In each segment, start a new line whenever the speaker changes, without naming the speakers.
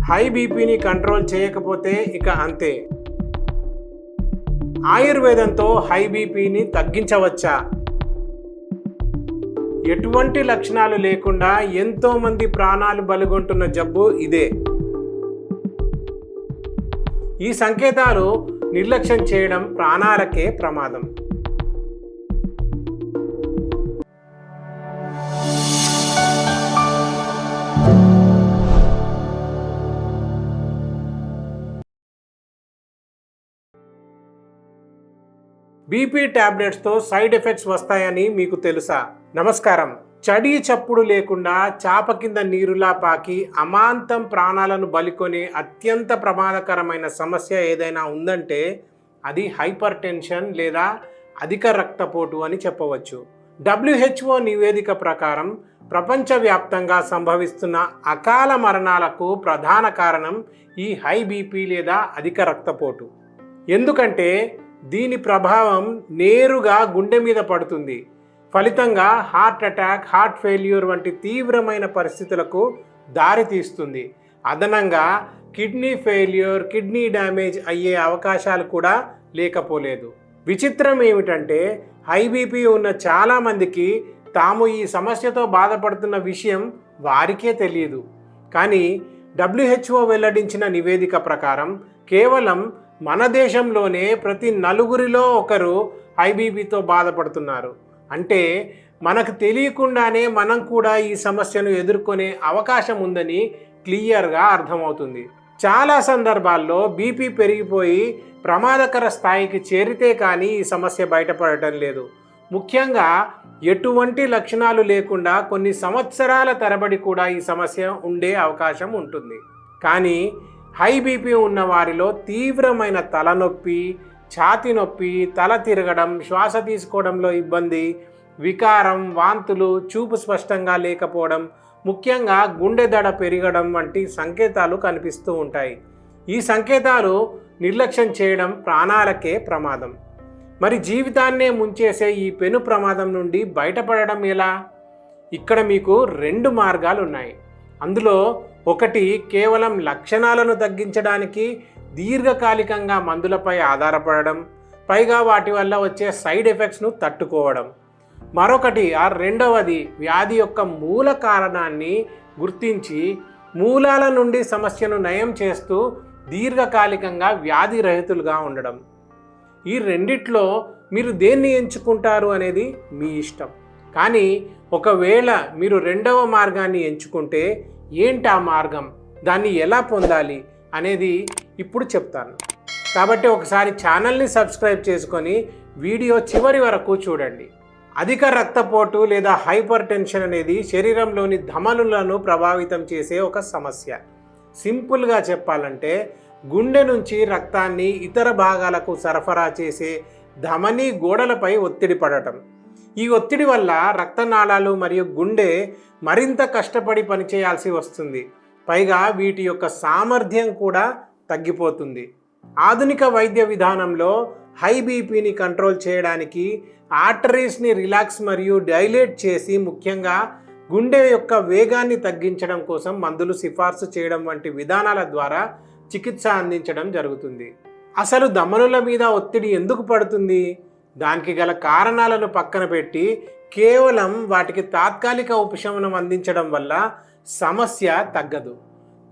High బీపీని control చేయకపోతే ఇక అంతే. ఆయుర్వేదంతో హై బీపీని తగ్గించవచ్చా? ఎటువంటి లక్షణాలు లేకుండా ఎంతోమంది ప్రాణాలు బలిగొంటున్న జబ్బు ఇదే. ఈ సంకేతాలు నిర్లక్ష్యం చేయడం ప్రాణాలకే ప్రమాదం. బీపీ టాబ్లెట్స్తో సైడ్ ఎఫెక్ట్స్ వస్తాయని మీకు తెలుసా? నమస్కారం. చడి చప్పుడు లేకుండా చాప కింద నీరులా పాకి అమాంతం ప్రాణాలను బలికొని అత్యంత ప్రమాదకరమైన సమస్య ఏదైనా ఉందంటే అది హైపర్ టెన్షన్ లేదా అధిక రక్తపోటు అని చెప్పవచ్చు. WHO నివేదిక ప్రకారం ప్రపంచవ్యాప్తంగా సంభవిస్తున్న అకాల మరణాలకు ప్రధాన కారణం ఈ హై బీపీ లేదా అధిక రక్తపోటు. ఎందుకంటే దీని ప్రభావం నేరుగా గుండె మీద పడుతుంది. ఫలితంగా హార్ట్ అటాక్, హార్ట్ ఫెయిల్యూర్ వంటి తీవ్రమైన పరిస్థితులకు దారితీస్తుంది. అదనంగా కిడ్నీ ఫెయిల్యూర్, కిడ్నీ డ్యామేజ్ అయ్యే అవకాశాలు కూడా లేకపోలేదు. విచిత్రం ఏమిటంటే హై బీపీ ఉన్న చాలామందికి తాము ఈ సమస్యతో బాధపడుతున్న విషయం వారికే తెలియదు. కానీ WHO వెల్లడించిన నివేదిక ప్రకారం కేవలం మన దేశంలోనే ప్రతి 4 ఒకరు హై బీపీతో బాధపడుతున్నారు. అంటే మనకు తెలియకుండానే మనం కూడా ఈ సమస్యను ఎదుర్కొనే అవకాశం ఉందని క్లియర్గా అర్థమవుతుంది. చాలా సందర్భాల్లో బీపీ పెరిగిపోయి ప్రమాదకర స్థాయికి చేరితే కానీ ఈ సమస్య బయటపడటం లేదు. ముఖ్యంగా ఎటువంటి లక్షణాలు లేకుండా కొన్ని సంవత్సరాల తరబడి కూడా ఈ సమస్య ఉండే అవకాశం ఉంటుంది. కానీ హై బీపీ ఉన్న వారిలో తీవ్రమైన తలనొప్పి, ఛాతీ నొప్పి, తల తిరగడం, శ్వాస తీసుకోవడంలో ఇబ్బంది, వికారం, వాంతులు, చూపు స్పష్టంగా లేకపోవడం, ముఖ్యంగా గుండె దడ పెరగడం వంటి సంకేతాలు కనిపిస్తూ ఉంటాయి. ఈ సంకేతాలు నిర్లక్ష్యం చేయడం ప్రాణాలకే ప్రమాదం. మరి జీవితాన్నే ముంచేసే ఈ పెను ప్రమాదం నుండి బయటపడడం ఎలా? ఇక్కడ మీకు 2 మార్గాలు ఉన్నాయి. అందులో ఒకటి కేవలం లక్షణాలను తగ్గించడానికి దీర్ఘకాలికంగా మందులపై ఆధారపడడం, పైగా వాటి వల్ల వచ్చే సైడ్ ఎఫెక్ట్స్ను తట్టుకోవడం. మరొకటి రెండవది వ్యాధి యొక్క మూల కారణాన్ని గుర్తించి మూలాల నుండి సమస్యను నయం చేస్తూ దీర్ఘకాలికంగా వ్యాధి రహితులుగా ఉండడం. ఈ రెండిట్లో మీరు దేన్ని ఎంచుకుంటారు అనేది మీ ఇష్టం. కానీ ఒకవేళ మీరు రెండవ మార్గాన్ని ఎంచుకుంటే ఏంటి ఆ మార్గం, దాన్ని ఎలా పొందాలి అనేది ఇప్పుడు చెప్తాను. కాబట్టి ఒకసారి ఛానల్ని సబ్స్క్రైబ్ చేసుకొని వీడియో చివరి వరకు చూడండి. అధిక రక్తపోటు లేదా హైపర్ టెన్షన్ అనేది శరీరంలోని ధమనులను ప్రభావితం చేసే ఒక సమస్య. సింపుల్గా చెప్పాలంటే గుండె నుంచి రక్తాన్ని ఇతర భాగాలకు సరఫరా చేసే ధమనీ గోడలపై ఒత్తిడి పడటం. ఈ ఒత్తిడి వల్ల రక్తనాళాలు మరియు గుండె మరింత కష్టపడి పనిచేయాల్సి వస్తుంది. పైగా వీటి యొక్క సామర్థ్యం కూడా తగ్గిపోతుంది. ఆధునిక వైద్య విధానంలో హై బీపీని కంట్రోల్ చేయడానికి ఆర్టరీస్ని రిలాక్స్ మరియు డైలేట్ చేసి ముఖ్యంగా గుండె యొక్క వేగాన్ని తగ్గించడం కోసం మందులు సిఫార్సు చేయడం వంటి విధానాల ద్వారా చికిత్స అందించడం జరుగుతుంది. అసలు ధమనుల మీద ఒత్తిడి ఎందుకు పడుతుంది? దానికి గల కారణాలను పక్కన పెట్టి కేవలం వాటికి తాత్కాలిక ఉపశమనం అందించడం వల్ల సమస్య తగ్గదు.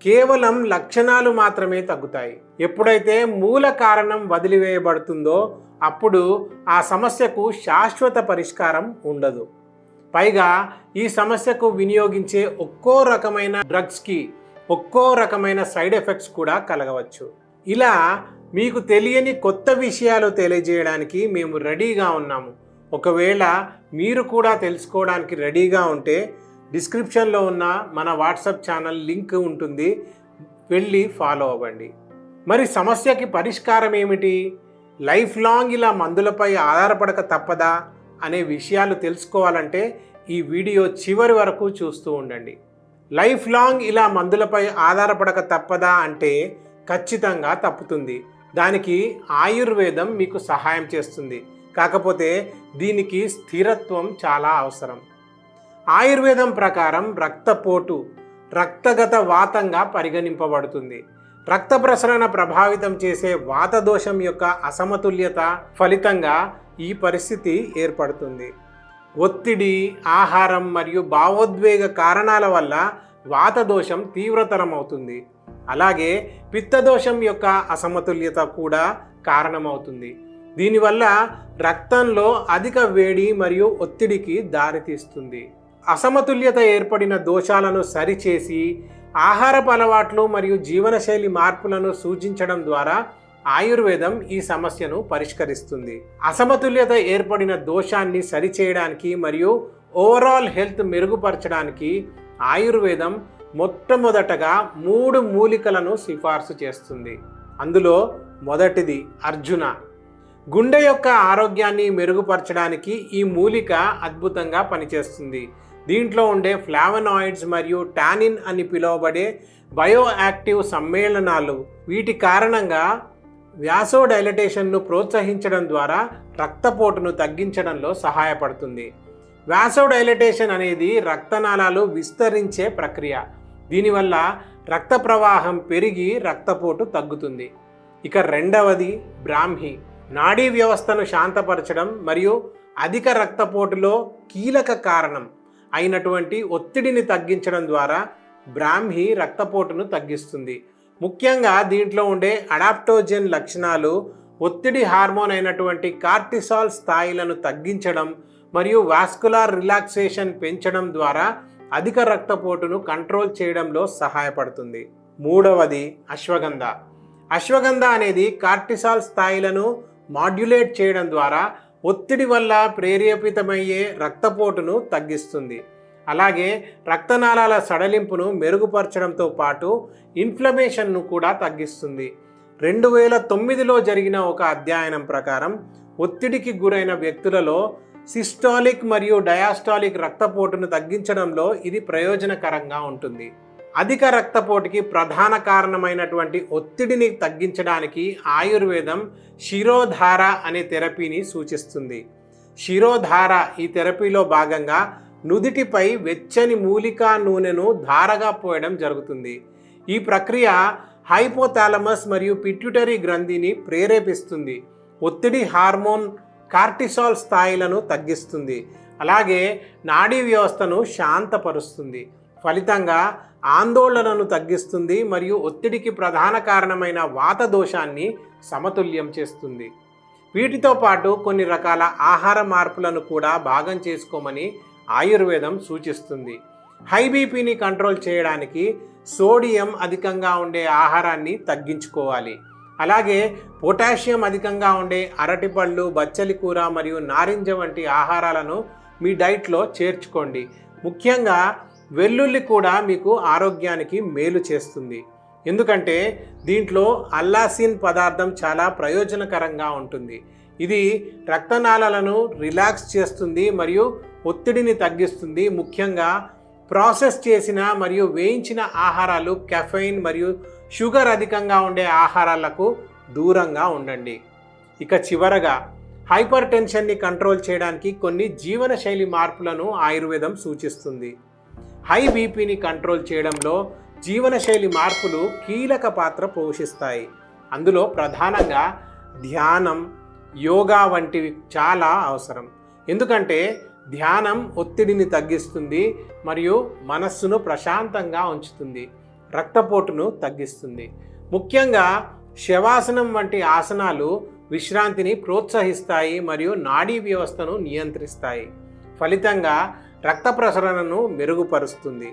కేవలం లక్షణాలు మాత్రమే తగ్గుతాయి. ఎప్పుడైతే మూల కారణం వదిలివేయబడుతుందో అప్పుడు ఆ సమస్యకు శాశ్వత పరిష్కారం ఉండదు. పైగా ఈ సమస్యకు వినియోగించే ఒక్కో రకమైన డ్రగ్స్కి ఒక్కో రకమైన సైడ్ ఎఫెక్ట్స్ కూడా కలగవచ్చు. ఇలా మీకు తెలియని కొత్త విషయాలు తెలియజేయడానికి మేము రెడీగా ఉన్నాము. ఒకవేళ మీరు కూడా తెలుసుకోవడానికి రెడీగా ఉంటే డిస్క్రిప్షన్లో ఉన్న మన వాట్సాప్ ఛానల్ లింక్ ఉంటుంది, వెళ్ళి ఫాలో అవ్వండి. మరి సమస్యకి పరిష్కారం ఏమిటి? లైఫ్ లాంగ్ ఇలా మందులపై ఆధారపడక తప్పదా అనే విషయాలు తెలుసుకోవాలంటే ఈ వీడియో చివరి వరకు చూస్తూ ఉండండి. లైఫ్ లాంగ్ ఇలా మందులపై ఆధారపడక తప్పదా అంటే ఖచ్చితంగా తప్పుతుంది. దానికి ఆయుర్వేదం మీకు సహాయం చేస్తుంది. కాకపోతే దీనికి స్థిరత్వం చాలా అవసరం. ఆయుర్వేదం ప్రకారం రక్తపోటు రక్తగత వాతంగా పరిగణింపబడుతుంది. రక్త ప్రసరణ ప్రభావితం చేసే వాత దోషం యొక్క అసమతుల్యత ఫలితంగా ఈ పరిస్థితి ఏర్పడుతుంది. ఒత్తిడి, ఆహారం మరియు భావోద్వేగ కారణాల వల్ల వాత దోషం తీవ్రతరం అవుతుంది. అలాగే పిత్తదోషం యొక్క అసమతుల్యత కూడా కారణమవుతుంది. దీనివల్ల రక్తంలో అధిక వేడి మరియు ఒత్తిడికి దారితీస్తుంది. అసమతుల్యత ఏర్పడిన దోషాలను సరిచేసి ఆహారపు అలవాట్లు మరియు జీవనశైలి మార్పులను సూచించడం ద్వారా ఆయుర్వేదం ఈ సమస్యను పరిష్కరిస్తుంది. అసమతుల్యత ఏర్పడిన దోషాన్ని సరిచేయడానికి మరియు ఓవరాల్ హెల్త్ మెరుగుపరచడానికి ఆయుర్వేదం మొట్టమొదటగా 3 మూలికలను సిఫార్సు చేస్తుంది. అందులో మొదటిది అర్జున. గుండె యొక్క ఆరోగ్యాన్ని మెరుగుపరచడానికి ఈ మూలిక అద్భుతంగా పనిచేస్తుంది. దీంట్లో ఉండే ఫ్లావనాయిడ్స్ మరియు టానిన్ అని పిలువబడే బయోయాక్టివ్ సమ్మేళనాలు, వీటి కారణంగా వ్యాసోడైలటేషన్ను ప్రోత్సహించడం ద్వారా రక్తపోటును తగ్గించడంలో సహాయపడుతుంది. వ్యాసోడైలటేషన్ అనేది రక్తనాళాలు విస్తరించే ప్రక్రియ. దీనివల్ల రక్త ప్రవాహం పెరిగి రక్తపోటు తగ్గుతుంది. ఇక రెండవది బ్రాహ్మి. నాడీ వ్యవస్థను శాంతపరచడం మరియు అధిక రక్తపోటులో కీలక కారణం అయినటువంటి ఒత్తిడిని తగ్గించడం ద్వారా బ్రాహ్మి రక్తపోటును తగ్గిస్తుంది. ముఖ్యంగా దీంట్లో ఉండే అడాప్టోజెన్ లక్షణాలు ఒత్తిడి హార్మోన్ అయినటువంటి కార్టిసాల్ స్థాయిలను తగ్గించడం మరియు వాస్కులార్ రిలాక్సేషన్ పెంచడం ద్వారా అధిక రక్తపోటును కంట్రోల్ చేయడంలో సహాయపడుతుంది. మూడవది అశ్వగంధ. అశ్వగంధ అనేది కార్టిసాల్ స్థాయిలను మాడ్యులేట్ చేయడం ద్వారా ఒత్తిడి వల్ల ప్రేరేపితమయ్యే రక్తపోటును తగ్గిస్తుంది. అలాగే రక్తనాళాల సడలింపును మెరుగుపరచడంతో పాటు ఇన్ఫ్లమేషన్ను కూడా తగ్గిస్తుంది. 2009లో జరిగిన ఒక అధ్యయనం ప్రకారం ఒత్తిడికి గురైన వ్యక్తులలో సిస్టాలిక్ మరియు డయాస్టాలిక్ రక్తపోటును తగ్గించడంలో ఇది ప్రయోజనకరంగా ఉంటుంది. అధిక రక్తపోటుకి ప్రధాన కారణమైనటువంటి ఒత్తిడిని తగ్గించడానికి ఆయుర్వేదం శిరోధార అనే థెరపీని సూచిస్తుంది. శిరోధార ఈ థెరపీలో భాగంగా నుదిటిపై వెచ్చని మూలికా నూనెను ధారగా పోయడం జరుగుతుంది. ఈ ప్రక్రియ హైపోథాలమస్ మరియు పిట్యూటరీ గ్రంథిని ప్రేరేపిస్తుంది. ఒత్తిడి హార్మోన్ కార్టిసాల్ స్థాయిలను తగ్గిస్తుంది. అలాగే నాడీ వ్యవస్థను శాంతపరుస్తుంది. ఫలితంగా ఆందోళనను తగ్గిస్తుంది మరియు ఒత్తిడికి ప్రధాన కారణమైన వాత దోషాన్ని సమతుల్యం చేస్తుంది. వీటితో పాటు కొన్ని రకాల ఆహార మార్పులను కూడా భాగం చేసుకోమని ఆయుర్వేదం సూచిస్తుంది. హై బీపీని కంట్రోల్ చేయడానికి సోడియం అధికంగా ఉండే ఆహారాన్ని తగ్గించుకోవాలి. అలాగే పొటాషియం అధికంగా ఉండే అరటిపళ్ళు, బచ్చలి కూర మరియు నారింజ వంటి ఆహారాలను మీ డైట్లో చేర్చుకోండి. ముఖ్యంగా వెల్లుల్లి కూడా మీకు ఆరోగ్యానికి మేలు చేస్తుంది. ఎందుకంటే దీంట్లో అల్లాసిన్ పదార్థం చాలా ప్రయోజనకరంగా ఉంటుంది. ఇది రక్తనాళాలను రిలాక్స్ చేస్తుంది మరియు ఒత్తిడిని తగ్గిస్తుంది. ముఖ్యంగా ప్రాసెస్ చేసిన మరియు వేయించిన ఆహారాలు, కెఫెయిన్ మరియు షుగర్ అధికంగా ఉండే ఆహారాలకు దూరంగా ఉండండి. ఇక చివరగా హైపర్ టెన్షన్ని కంట్రోల్ చేయడానికి కొన్ని జీవనశైలి మార్పులను ఆయుర్వేదం సూచిస్తుంది. హై బీపీని కంట్రోల్ చేయడంలో జీవనశైలి మార్పులు కీలక పాత్ర పోషిస్తాయి. అందులో ప్రధానంగా ధ్యానం, యోగా వంటివి చాలా అవసరం. ఎందుకంటే ధ్యానం ఒత్తిడిని తగ్గిస్తుంది మరియు మనస్సును ప్రశాంతంగా ఉంచుతుంది, రక్తపోటును తగ్గిస్తుంది. ముఖ్యంగా శవాసనం వంటి ఆసనాలు విశ్రాంతిని ప్రోత్సహిస్తాయి మరియు నాడీ వ్యవస్థను నియంత్రిస్తాయి. ఫలితంగా రక్త ప్రసరణను మెరుగుపరుస్తుంది.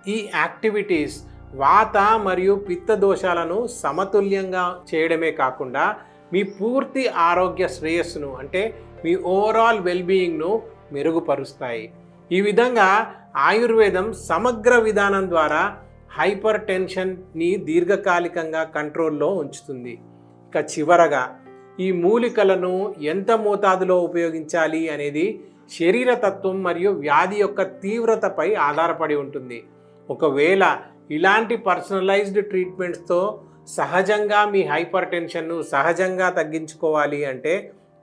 ఈ యాక్టివిటీస్ వాత మరియు పిత్త దోషాలను సమతుల్యంగా చేయడమే కాకుండా మీ పూర్తి ఆరోగ్య శ్రేయస్సును, అంటే మీ ఓవరాల్ వెల్బీయింగ్ను మెరుగుపరుస్తాయి. ఈ విధంగా ఆయుర్వేదం సమగ్ర విధానం ద్వారా హైపర్ టెన్షన్ని దీర్ఘకాలికంగా కంట్రోల్లో ఉంచుతుంది. ఇక చివరగా ఈ మూలికలను ఎంత మోతాదులో ఉపయోగించాలి అనేది శరీరతత్వం మరియు వ్యాధి యొక్క తీవ్రతపై ఆధారపడి ఉంటుంది. ఒకవేళ ఇలాంటి పర్సనలైజ్డ్ ట్రీట్మెంట్స్తో సహజంగా మీ హైపర్ టెన్షన్ను సహజంగా తగ్గించుకోవాలి అంటే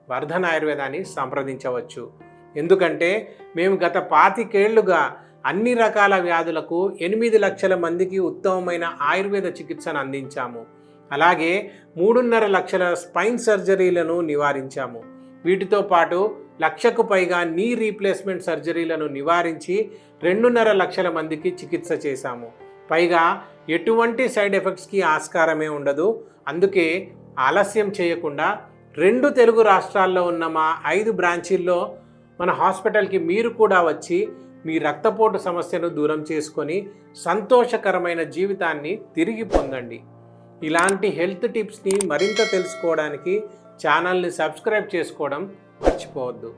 వర్ధన్ ఆయుర్వేదాన్ని సంప్రదించవచ్చు. ఎందుకంటే మేము గత 25 ఏళ్లుగా అన్ని రకాల వ్యాధులకు 8 లక్షల మందికి ఉత్తమమైన ఆయుర్వేద చికిత్సను అందించాము. అలాగే 3.5 లక్షల స్పైన్ సర్జరీలను నివారించాము. వీటితో పాటు 1 లక్షకు పైగా నీ రీప్లేస్మెంట్ సర్జరీలను నివారించి 2.5 లక్షల మందికి చికిత్స చేశాము. పైగా ఎటువంటి సైడ్ ఎఫెక్ట్స్కి ఆస్కారమే ఉండదు. అందుకే ఆలస్యం చేయకుండా 2 తెలుగు రాష్ట్రాల్లో ఉన్న మా 5 బ్రాంచీల్లో మన హాస్పిటల్కి మీరు కూడా వచ్చి మీ రక్తపోటు సమస్యను దూరం చేసుకొని సంతోషకరమైన జీవితాన్ని తిరిగి పొందండి. ఇలాంటి హెల్త్ టిప్స్ని మరింత తెలుసుకోవడానికి ఛానల్ని సబ్స్క్రైబ్ చేసుకోవడం మర్చిపోవద్దు.